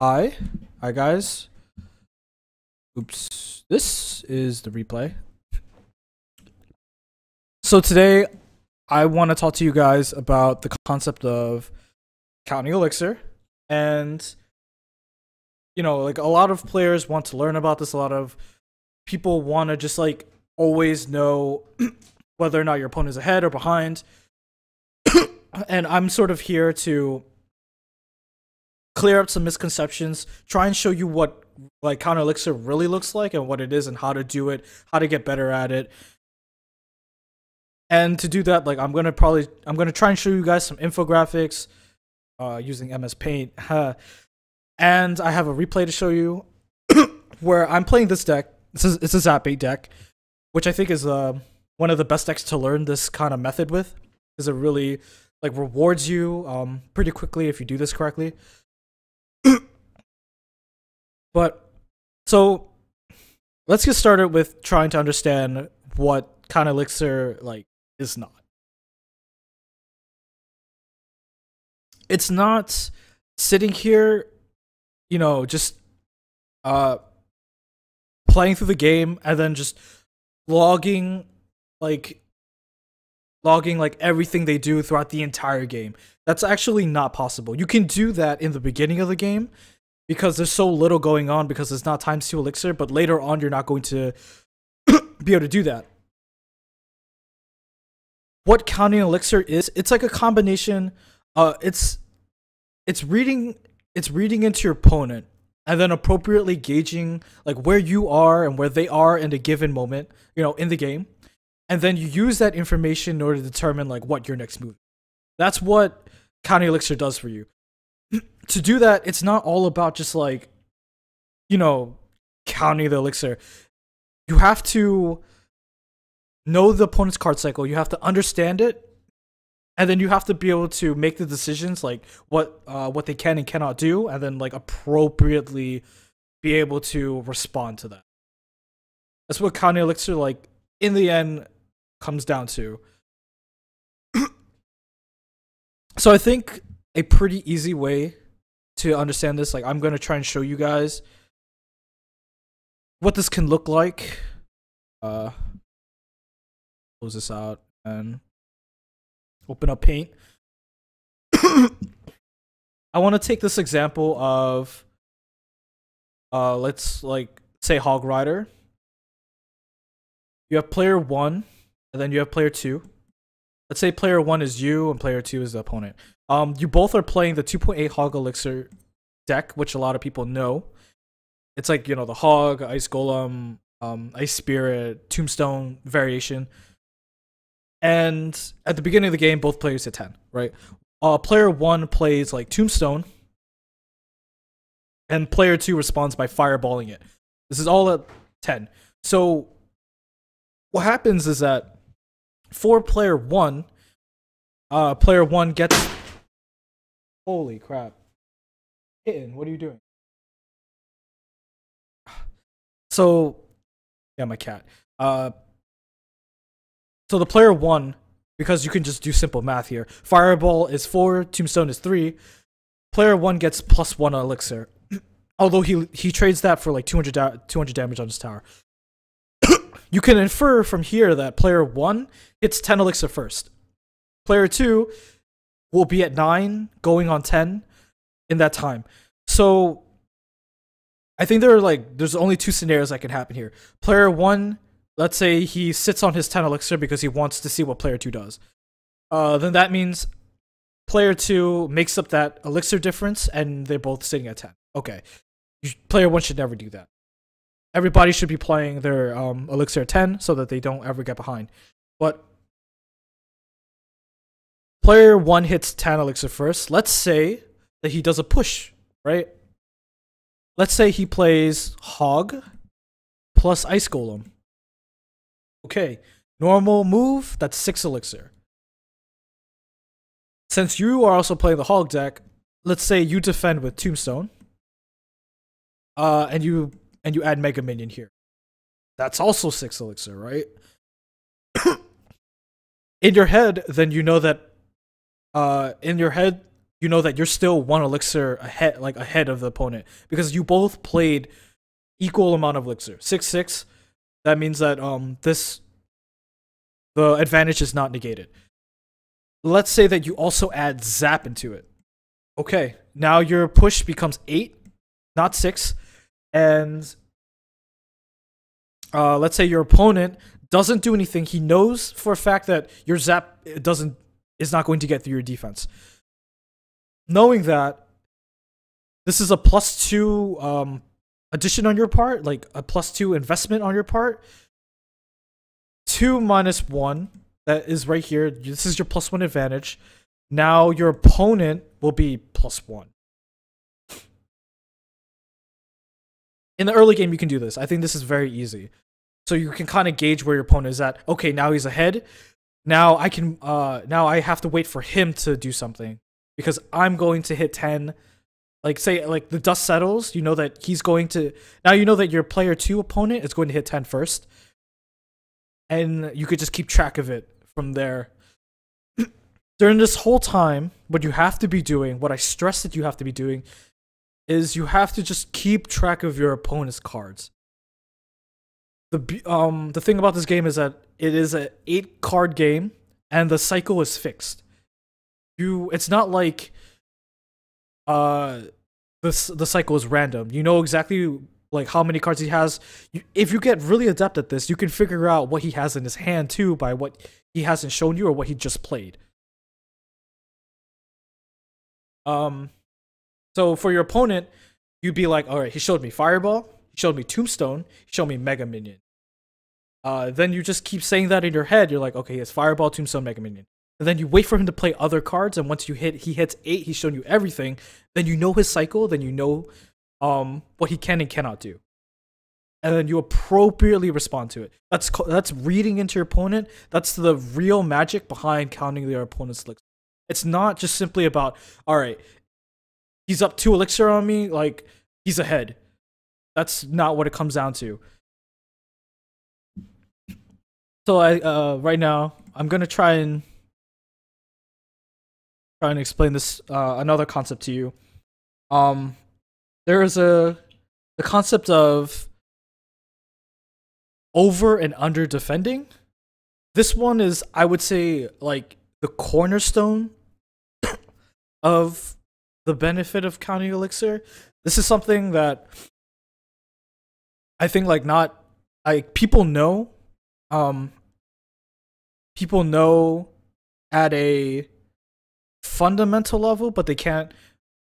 Hi. Hi, guys. Oops. This is the replay. So today, I want to talk to you guys about the concept of counting Elixir. And, like a lot of players want to learn about this. A lot of people want to just like always know whether or not your opponent is ahead or behind. And I'm sort of here to clear up some misconceptions, try and show you what like counter elixir really looks like and what it is and how to do it, how to get better at it. And to do that, like I'm gonna try and show you guys some infographics using MS Paint. And I have a replay to show you where I'm playing this deck. It's a Zap 8 deck, which I think is one of the best decks to learn this kind of method with, because it really like rewards you pretty quickly if you do this correctly. But so let's get started with trying to understand what counter elixir like is not. It's not sitting here, just playing through the game and then just logging like everything they do throughout the entire game. That's actually not possible. You can do that in the beginning of the game because there's so little going on, because it's not times 2 elixir, but later on you're not going to be able to do that. What counting elixir is, it's like a combination. It's reading into your opponent and then appropriately gauging like where you are and where they are in a given moment, in the game. And then you use that information in order to determine like what your next move. That's what counting elixir does for you. To do that, it's not all about just like, counting the elixir. You have to know the opponent's card cycle. You have to understand it, and then you have to be able to make the decisions like what they can and cannot do, and then like appropriately be able to respond to that. That's what counting elixir like in the end comes down to. So I think a pretty easy way to understand this, like I'm going to try and show you guys what this can look like. Close this out and open up Paint. I want to take this example of let's like say Hog Rider. You have player 1 and then you have player 2. Let's say player 1 is you and player 2 is the opponent. You both are playing the 2.8 Hog Elixir deck, which a lot of people know. It's like, the Hog, Ice Golem, Ice Spirit, Tombstone variation. And at the beginning of the game, both players hit 10, right? Player 1 plays like Tombstone, and player 2 responds by fireballing it. This is all at 10. So what happens is that for player 1 gets... Holy crap. Kitten, what are you doing? So, yeah, my cat. So the player 1, because you can just do simple math here. Fireball is 4, Tombstone is 3. Player 1 gets +1 elixir. Although he trades that for like 200 damage on his tower. You can infer from here that player 1 hits 10 elixir first. Player 2 will be at 9, going on 10 in that time. So I think there's only 2 scenarios that can happen here. Player 1, let's say he sits on his 10 elixir because he wants to see what player 2 does. Then that means player 2 makes up that elixir difference and they're both sitting at 10. Okay. Player 1 should never do that. Everybody should be playing their elixir at 10 so that they don't ever get behind. But player 1 hits 10 elixir first. Let's say that he does a push, right? Let's say he plays Hog plus Ice Golem. Okay, normal move, that's 6 elixir. Since you are also playing the Hog deck, let's say you defend with Tombstone. And you add Mega Minion here. That's also 6 elixir, right? In your head, then you know that in your head you know that you're still 1 elixir ahead of the opponent, because you both played equal amount of elixir. 6-6. That means that the advantage is not negated. Let's say that you also add zap into it. Okay, now your push becomes 8, not 6, and let's say your opponent doesn't do anything. He knows for a fact that your zap is not going to get through your defense. Knowing that, this is a +2 addition on your part, like a +2 investment on your part. 2 minus 1, that is right here. This is your +1 advantage. Now your opponent will be +1. In the early game, you can do this. I think this is very easy. So you can kind of gauge where your opponent is at. Okay, now he's ahead. Now I can now I have to wait for him to do something, because I'm going to hit 10. Like, say, like, the dust settles, you know that he's going to... Now you know that your player 2 opponent is going to hit 10 first. And you could just keep track of it from there. During this whole time, what you have to be doing, what I stress that you have to be doing, is you have to just keep track of your opponent's cards. The thing about this game is that it is an 8-card game, and the cycle is fixed. It's not like... the cycle is random. You know exactly like how many cards he has. If you get really adept at this, you can figure out what he has in his hand too by what he hasn't shown you or what he just played. So for your opponent, you'd be like, all right, he showed me Fireball, he showed me Tombstone, he showed me Mega Minion. Then you just keep saying that in your head. You're like, okay, he has Fireball, Tombstone, Mega Minion. And then you wait for him to play other cards, and once he hits 8, he's shown you everything. Then you know his cycle, then you know what he can and cannot do. And then you appropriately respond to it. That's reading into your opponent. That's the real magic behind counting your opponent's elixir. It's not just simply about, all right, he's up 2 elixir on me, like, he's ahead. That's not what it comes down to. So right now, I'm gonna try and explain this another concept to you. There is the concept of over and under defending. This one is, I would say, like the cornerstone of the benefit of counting elixir. This is something that I think people know. People know at a fundamental level, but they can't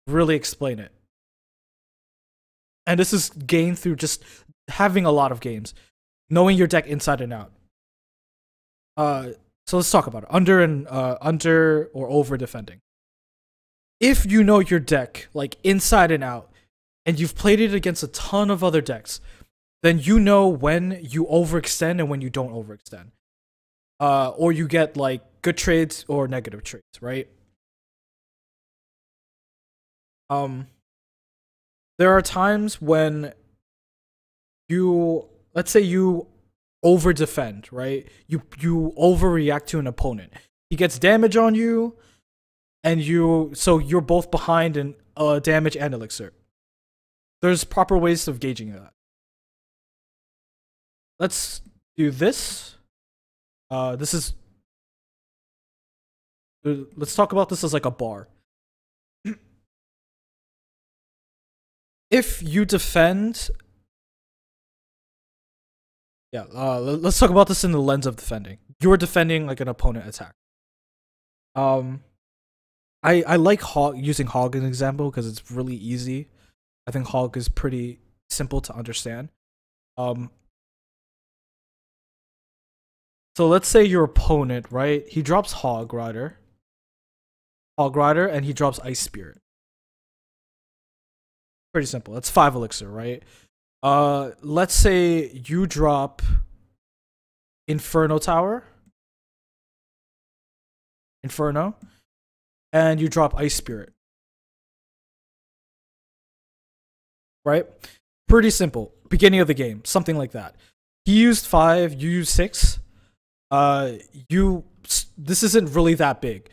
really explain it. And this is gained through just having a lot of games, knowing your deck inside and out. So let's talk about it. Under or over defending. If you know your deck like inside and out, and you've played it against a ton of other decks, then you know when you overextend and when you don't overextend. Or you get like good trades or negative trades, right? There are times when let's say you over defend, right? You overreact to an opponent. He gets damage on you, and so you're both behind in damage and elixir. There's proper ways of gauging that. Let's do this. Let's talk about this as like a bar. If you defend, let's talk about this in the lens of defending. You're defending like an opponent attack. I like using Hog as an example because it's really easy. I think Hog is pretty simple to understand. So let's say your opponent, right? He drops Hog Rider, and he drops Ice Spirit. Pretty simple. That's 5 elixir, right? Let's say you drop Inferno, and you drop Ice Spirit. Right? Pretty simple. Beginning of the game, something like that. He used 5, you used 6. This isn't really that big.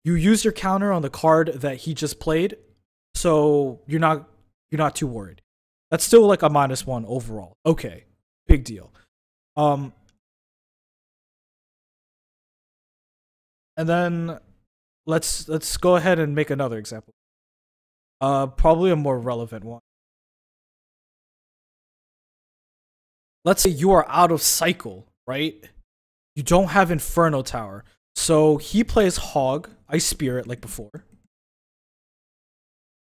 You use your counter on the card that he just played, so you're not too worried. That's still like a -1 overall. Okay, big deal. And then let's go ahead and make another example. Probably a more relevant one. Let's say you are out of cycle, right? You don't have Inferno Tower. So he plays Hog, Ice Spirit like before.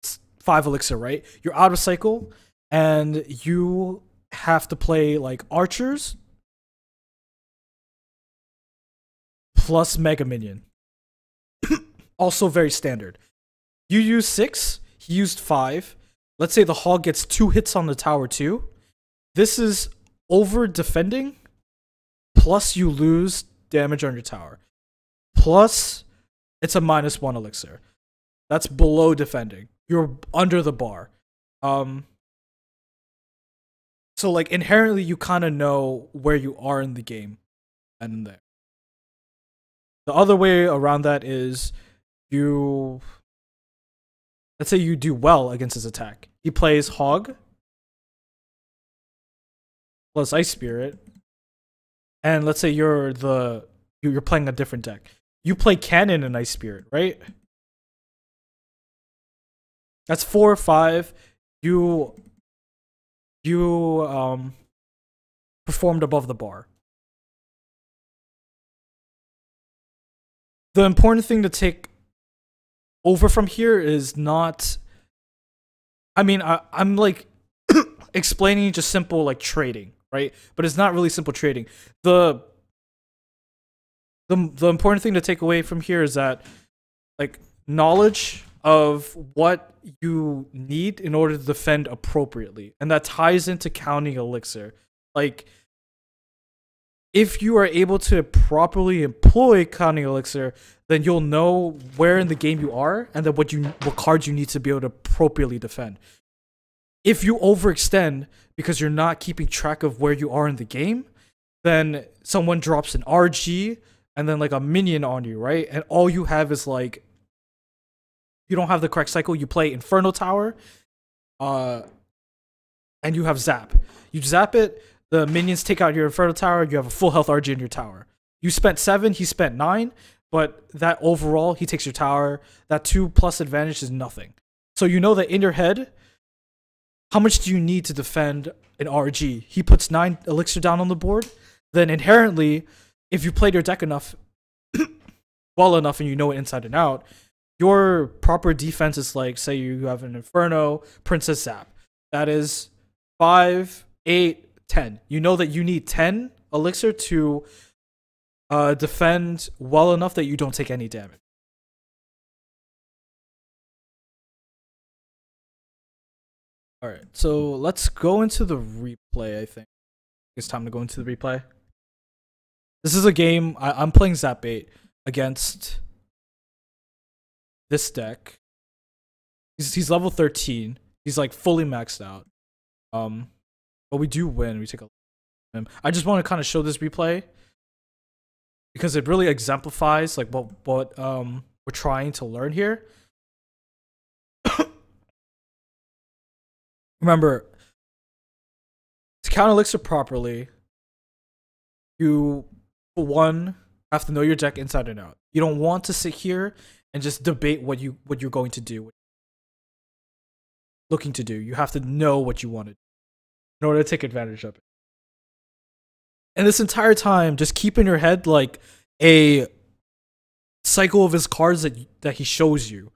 It's 5 elixir, right? You're out of cycle, and you have to play like archers plus Mega Minion. Also very standard. You use 6, he used 5. Let's say the Hog gets 2 hits on the tower too. This is over defending, plus you lose damage on your tower. Plus, it's a -1 elixir. That's below defending. You're under the bar. So like inherently you kind of know where you are in the game and there. The other way around that is let's say you do well against his attack. He plays Hog plus Ice Spirit, and let's say you're playing a different deck. You play Cannon and Ice Spirit, right? That's 4 or 5. You performed above the bar. The important thing to take over from here is not, I mean, I'm like explaining just simple like trading, right? But it's not really simple trading. The important thing to take away from here is that like knowledge of what you need in order to defend appropriately, and that ties into counting elixir. Like if you are able to properly employ counting elixir, then you'll know where in the game you are and then what cards you need to be able to appropriately defend. If you overextend because you're not keeping track of where you are in the game, then someone drops an RG and then like a minion on you, right? And all you have is like, you don't have the correct cycle. You play Inferno Tower, and you have Zap. You zap it, the minions take out your Inferno Tower, you have a full health RG in your tower. You spent 7, he spent 9, but that overall, he takes your tower. That 2+ advantage is nothing. So you know that in your head, how much do you need to defend an RG? He puts 9 elixir down on the board. Then inherently, if you played your deck enough, well enough, and you know it inside and out, your proper defense is like, say you have an Inferno, Princess Zap. That is 5, 8, 10. You know that you need 10 elixir to defend well enough that you don't take any damage. Alright, so let's go into the replay, I think. It's time to go into the replay. This is a game, I'm playing Zap 8 against this deck. He's level 13. He's like fully maxed out. But we do win. We take a look at him. I just want to kind of show this replay because it really exemplifies like what we're trying to learn here. Remember, to count elixir properly, you for one have to know your deck inside and out. You don't want to sit here and just debate what you're going to do, looking to do. You have to know what you want to do in order to take advantage of it. And this entire time, just keep in your head like a cycle of his cards that he shows you.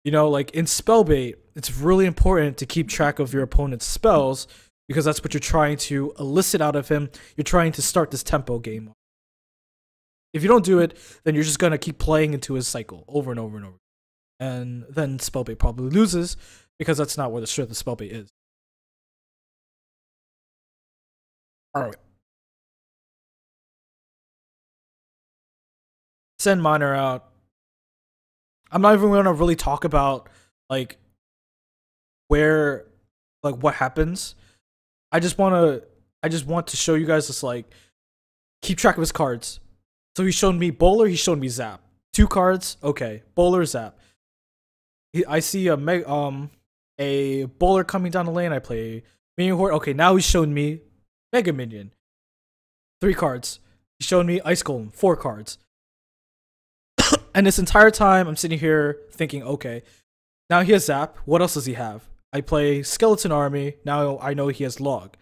You know, like in Spellbait, it's really important to keep track of your opponent's spells because that's what you're trying to elicit out of him. You're trying to start this tempo game. If you don't do it, then you're just going to keep playing into his cycle over and over and over. And then Spellbait probably loses because that's not where the strength of Spellbait is. Alright. Send Miner out. I'm not even going to really talk about like where, like what happens. I just want to show you guys this, like, keep track of his cards. So he showed me Bowler, he showed me Zap. 2 cards. Okay, bowler zap. I see a bowler coming down the lane. I play minion horde. Okay, now he's shown me mega minion. 3 cards. He's shown me ice golem. 4 cards. And this entire time, I'm sitting here thinking, okay, now he has zap. What else does he have? I play skeleton army. Now I know he has log.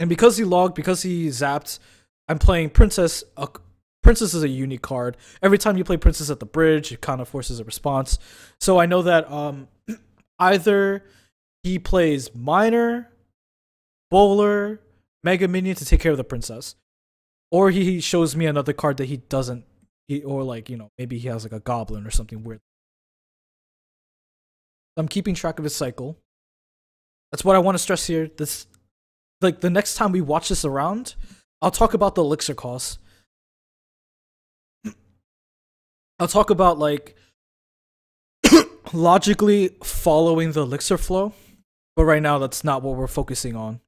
And because he logged, because he zapped, I'm playing princess. Princess is a unique card. Every time you play princess at the bridge, it kind of forces a response. So I know that either he plays miner, bowler, mega minion to take care of the princess, or he shows me another card that he doesn't. Or like, you know, maybe he has like a goblin or something weird. I'm keeping track of his cycle. That's what I want to stress here. This, like, the next time we watch this around, I'll talk about the elixir costs. I'll talk about like logically following the elixir flow, but right now that's not what we're focusing on.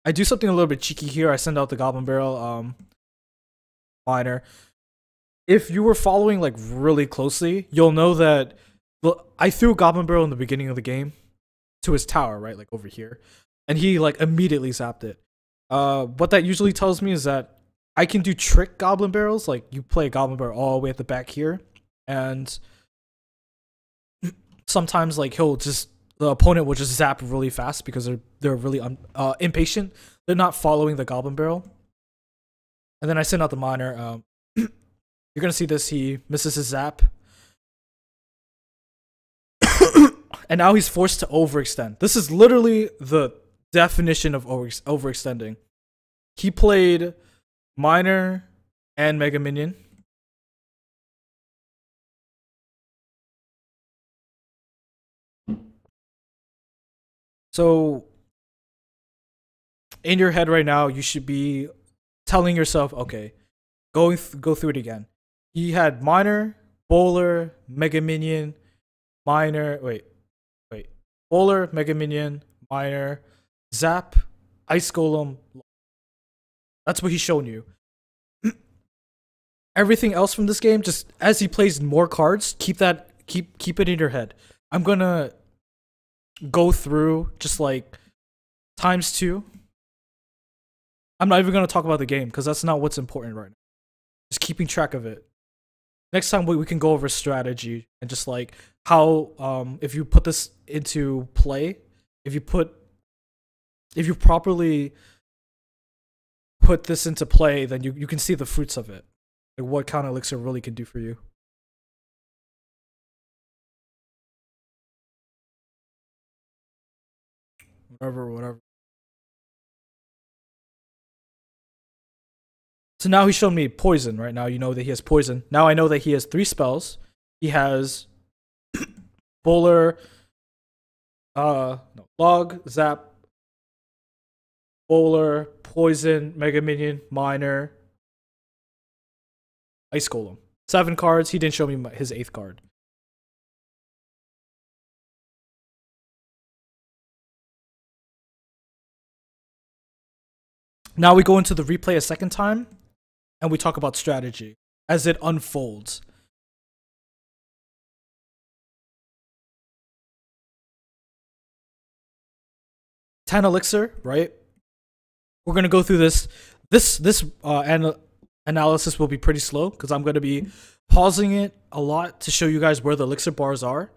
I do something a little bit cheeky here. I send out the goblin barrel miner. If you were following like really closely, you'll know that I threw Goblin Barrel in the beginning of the game to his tower, right? Like over here. And he like immediately zapped it. What that usually tells me is that I can do trick Goblin Barrels. Like you play a Goblin Barrel all the way at the back here. And sometimes like the opponent will just zap really fast because they're really impatient. They're not following the Goblin Barrel. And then I send out the miner. You're gonna see this, he misses his zap. And now he's forced to overextend. This is literally the definition of overextending. He played miner and mega minion. So in your head right now, you should be telling yourself, okay, go through it again. He had miner, bowler, mega minion, miner, bowler, mega minion, miner, zap, ice golem. That's what he's shown you. Everything else from this game, just as he plays more cards, keep it in your head. I'm gonna go through just like ×2. I'm not even gonna talk about the game because that's not what's important right now. Just keeping track of it. Next time we can go over strategy and just like how if you put this into play, if you properly put this into play, then you can see the fruits of it. Like what counter elixir really can do for you. Whatever. So now he's shown me poison. Right now you know that he has poison. Now I know that he has 3 spells. He has bowler, log, zap, bowler, poison, mega minion, miner, ice golem. 7 cards. He didn't show me his 8th card. Now we go into the replay a second time. And we talk about strategy as it unfolds. $10 elixir, right? We're gonna go through this. This analysis will be pretty slow because I'm gonna be pausing it a lot to show you guys where the elixir bars are,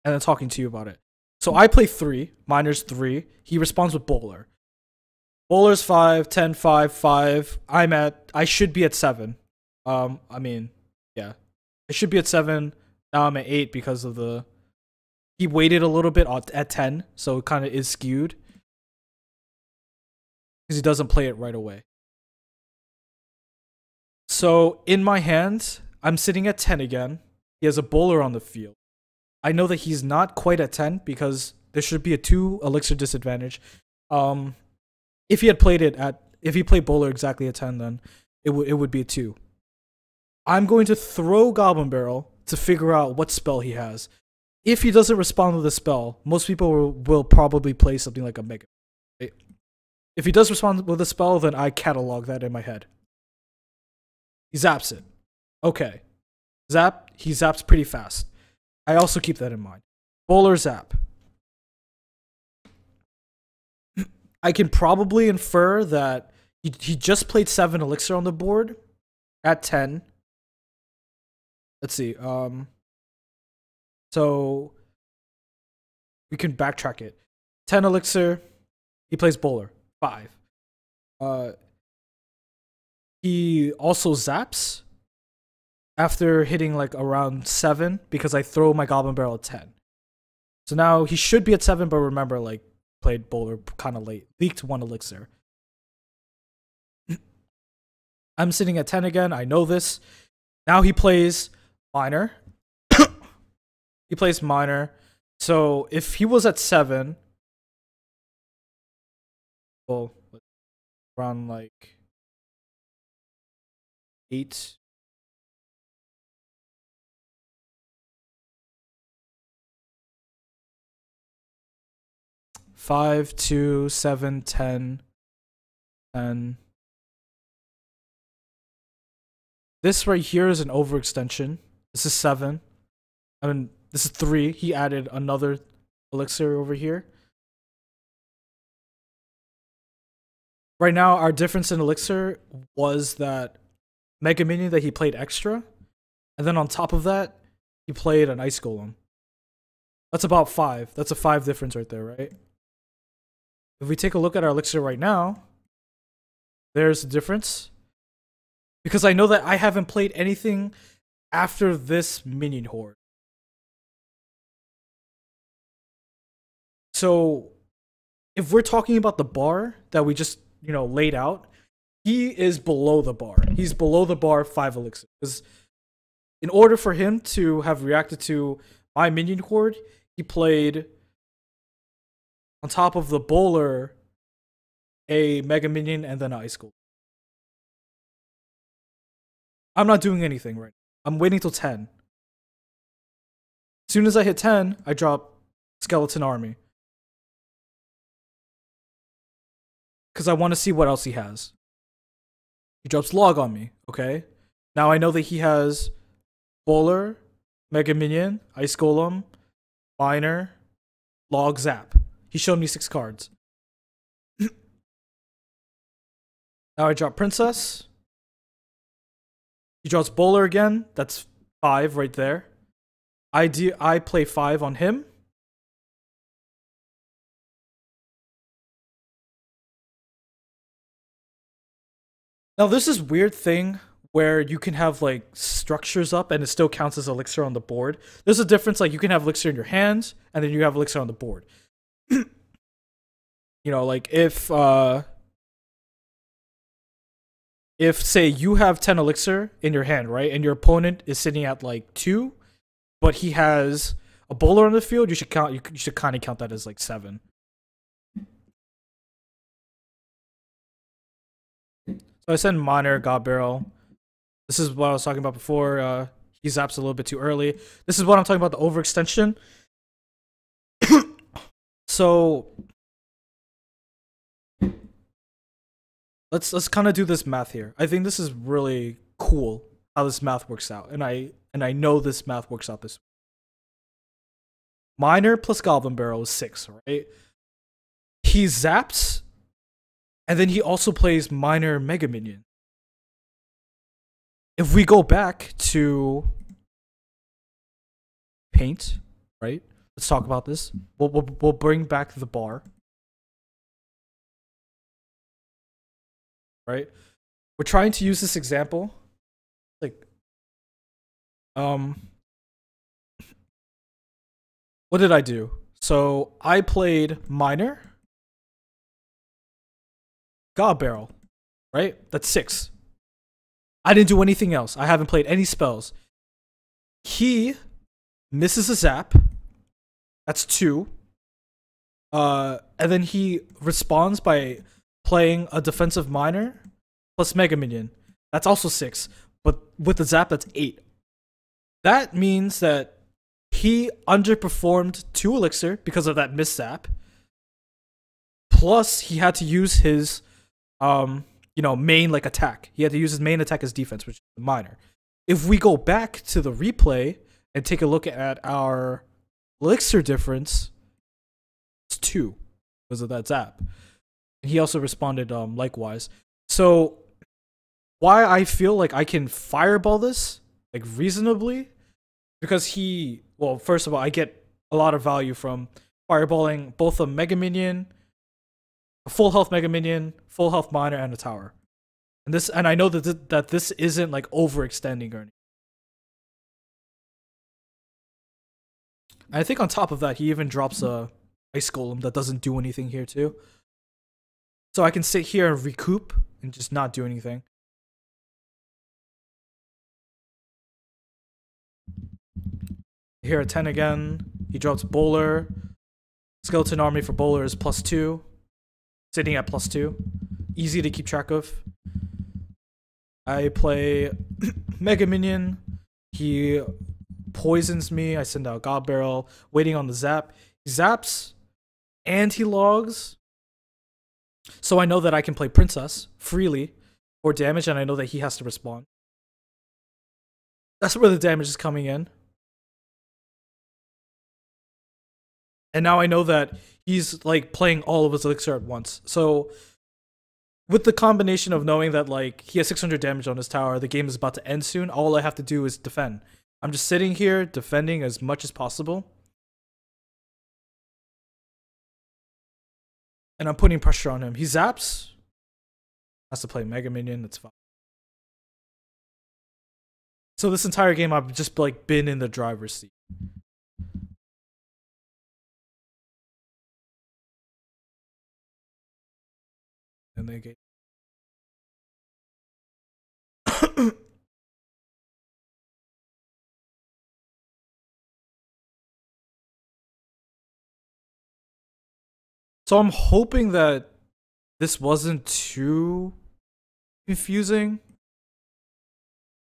and then talking to you about it. So I play 3, miner's 3. He responds with bowler. Bowler's 5, 10, 5, 5. I should be at 7. I mean, yeah. I should be at 7. Now I'm at 8 because of he waited a little bit at 10, so it kind of is skewed. Because he doesn't play it right away. So, in my hand, I'm sitting at 10 again. He has a bowler on the field. I know that he's not quite at 10 because there should be a 2 elixir disadvantage. If he played bowler exactly at 10, then it would be a 2. I'm going to throw Goblin Barrel to figure out what spell he has. If he doesn't respond to the spell, most people will probably play something like a Mega. Right? If he does respond with a spell, then I catalog that in my head. He zaps it. Okay. He zaps pretty fast. I also keep that in mind. Bowler zap. I can probably infer that he just played 7 Elixir on the board at 10. Let's see. So we can backtrack it. 10 Elixir. He plays Bowler. 5. He also zaps after hitting like around 7 because I throw my Goblin Barrel at 10. So now he should be at 7, but remember, like, played Bowler kind of late. Leaked 1 Elixir. I'm sitting at 10 again. I know this. Now he plays Minor. He plays Minor. So if he was at 7, well, around like 8. Five, 2, 7, 10, 10. This right here is an overextension. This is 7. I mean, this is 3. He added another Elixir over here. Right now, our difference in Elixir was that Mega Minion that he played extra. And then on top of that, he played an Ice Golem. That's about 5. That's a 5 difference right there, right? If we take a look at our Elixir right now, there's a difference. Because I know that I haven't played anything after this Minion Horde. So, if we're talking about the bar that we just, laid out, he is below the bar. He's below the bar 5 Elixir. Because in order for him to have reacted to my Minion Horde, he played, on top of the Bowler, a Mega Minion and then an Ice Golem. I'm not doing anything right now. I'm waiting till 10. As soon as I hit 10, I drop Skeleton Army. Because I want to see what else he has. He drops Log on me, okay? Now I know that he has Bowler, Mega Minion, Ice Golem, Minor, Log, Zap. He showed me 6 cards. Now I drop Princess. He draws Bowler again. That's 5 right there. I play 5 on him. Now there's this weird thing where you can have like structures up and it still counts as Elixir on the board. There's a difference, like you can have Elixir in your hands and then you have Elixir on the board. Like if say you have 10 Elixir in your hand, right, and your opponent is sitting at like 2, but he has a Bowler on the field, you should kind of count that as like 7. So I send Minor, God Barrel. This is what I was talking about before. He zaps a little bit too early. This is what I'm talking about, the overextension. So let's kind of do this math here. I think this is really cool how this math works out, and I know this math works out this way. Minor plus Goblin Barrel is 6, right? He zaps, and then he also plays Minor Mega Minion. If we go back to Paint, right? Let's talk about this. We'll bring back the bar. Right? We're trying to use this example. Like, what did I do? So I played Minor, God Barrel, right? That's 6. I didn't do anything else. I haven't played any spells. He misses a zap. That's 2. And then he responds by playing a defensive Minor plus Mega Minion. That's also 6. But with the zap, that's 8. That means that he underperformed 2 Elixir because of that miss zap. Plus, he had to use his main like attack. He had to use his main attack as defense, which is minor. If we go back to the replay and take a look at our elixir difference, it's 2 because of that zap. And he also responded likewise. So why I feel like I can fireball this like reasonably, because well, first of all, I get a lot of value from fireballing both a Mega Minion, a full health Mega Minion, full health Miner, and a tower. And I know that this isn't like overextending or anything. And I think on top of that, he even drops a Ice Golem that doesn't do anything here too. So I can sit here and recoup and just not do anything. Here at 10 again, he drops Bowler. Skeleton Army for Bowler is +2. Sitting at +2. Easy to keep track of. I play Mega Minion. He poisons me. I send out God Barrel, waiting on the zap. He zaps and he logs. So I know that I can play Princess freely for damage, and I know that he has to respond. That's where the damage is coming in. And now I know that he's like playing all of his elixir at once. So with the combination of knowing that like he has 600 damage on his tower, the game is about to end soon, all I have to do is defend. I'm just sitting here defending as much as possible. And I'm putting pressure on him. He zaps. Has to play Mega Minion, that's fine. So this entire game I've just like been in the driver's seat. And they get So I'm hoping that this wasn't too confusing.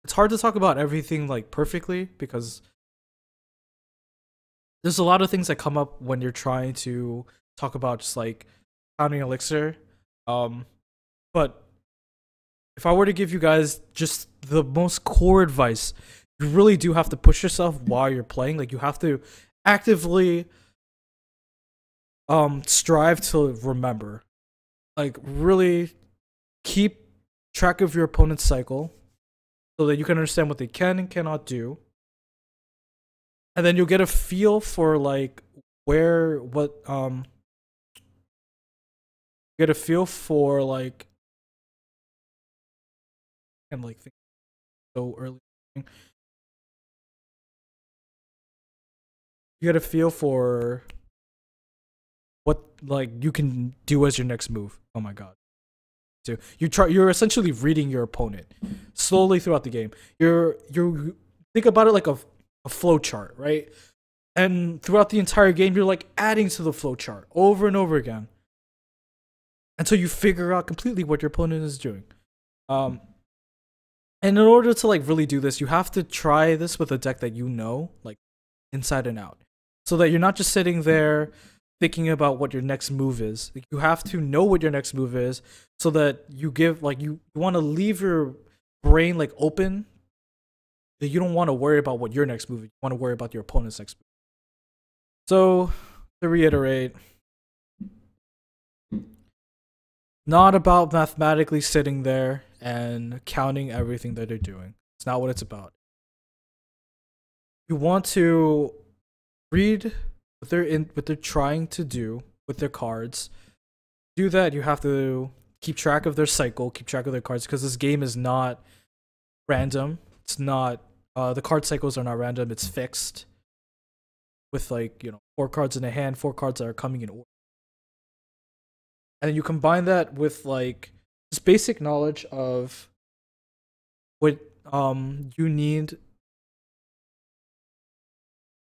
It's hard to talk about everything like perfectly because there's a lot of things that come up when you're trying to talk about just like counting elixir. But if I were to give you guys just the most core advice, you really do have to push yourself while you're playing. Like you have to actively strive to remember. Like really keep track of your opponent's cycle so that you can understand what they can and cannot do. And then you'll get a feel for like get a feel for like and like think so early. You get a feel for what like you can do as your next move. Oh my god. So you're essentially reading your opponent slowly throughout the game. You think about it like a flow chart, right? And throughout the entire game, you're like adding to the flow chart over and over again until you figure out completely what your opponent is doing. And in order to like really do this, you have to try this with a deck that you know like inside and out, so that you're not just sitting there thinking about what your next move is. Like, you have to know what your next move is so that you give like you want to leave your brain like open. You don't want to worry about what your next move is. You want to worry about your opponent's next move. So to reiterate, not about mathematically sitting there and counting everything that they're doing. It's not what it's about. You want to read what they're trying to do with their cards. To do that, you have to keep track of their cycle, keep track of their cards, because this game is not random. It's not the card cycles are not random. It's fixed with like 4 cards in a hand, 4 cards that are coming in order. And then you combine that with like just basic knowledge of what you need.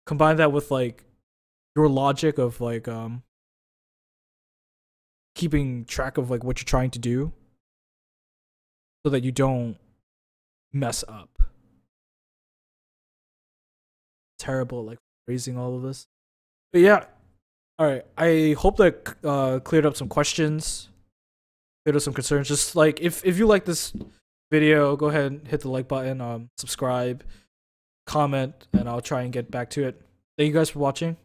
Combine that with like your logic of like keeping track of like what you're trying to do so that you don't mess up. Terrible like phrasing all of this. But yeah. Alright, I hope that cleared up some questions. bit of some concerns. Just like if you like this video, go ahead and hit the like button, subscribe, comment, and I'll try and get back to it. Thank you guys for watching.